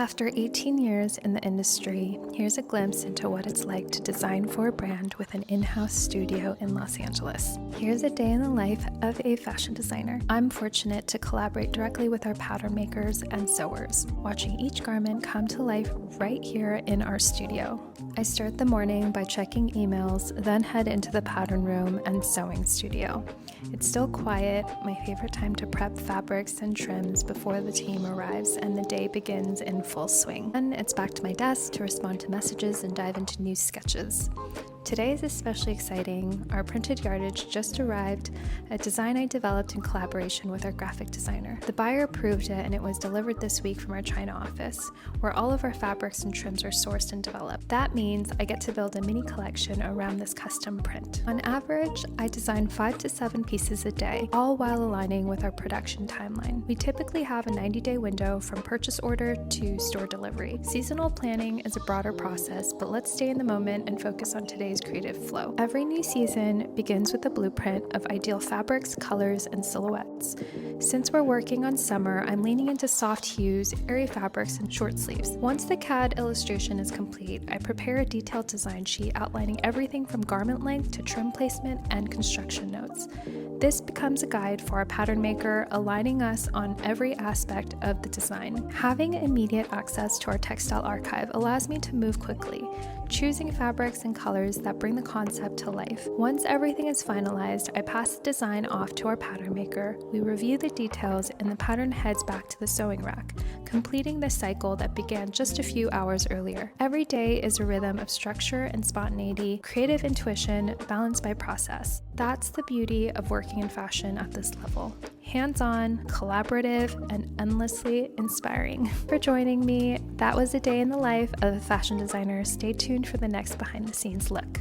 After 18 years in the industry, here's a glimpse into what it's like to design for a brand with an in-house studio in Los Angeles. Here's a day in the life of a fashion designer. I'm fortunate to collaborate directly with our pattern makers and sewers, watching each garment come to life right here in our studio. I start the morning by checking emails, then head into the pattern room and sewing studio. It's still quiet, my favorite time to prep fabrics and trims before the team arrives and the day begins in full swing. Then it's back to my desk to respond to messages and dive into new sketches. Today is especially exciting. Our printed yardage just arrived, a design I developed in collaboration with our graphic designer. The buyer approved it and it was delivered this week from our China office, where all of our fabrics and trims are sourced and developed. That means I get to build a mini collection around this custom print. On average, I design 5 to 7 pieces a day, all while aligning with our production timeline. We typically have a 90-day window from purchase order to store delivery. Seasonal planning is a broader process, but let's stay in the moment and focus on today's creative flow. Every new season begins with a blueprint of ideal fabrics, colors, and silhouettes. Since we're working on summer, I'm leaning into soft hues, airy fabrics, and short sleeves. Once the CAD illustration is complete, I prepare a detailed design sheet outlining everything from garment length to trim placement and construction notes. This becomes a guide for our pattern maker, aligning us on every aspect of the design. Having immediate access to our textile archive allows me to move quickly, choosing fabrics and colors that bring the concept to life. Once everything is finalized, I pass the design off to our pattern maker. We review the details and the pattern heads back to the sewing rack, completing the cycle that began just a few hours earlier. Every day is a rhythm of structure and spontaneity, creative intuition balanced by process. That's the beauty of working in fashion at this level. Hands-on, collaborative, and endlessly inspiring. For joining me, that was a day in the life of a fashion designer. Stay tuned for the next behind the scenes look.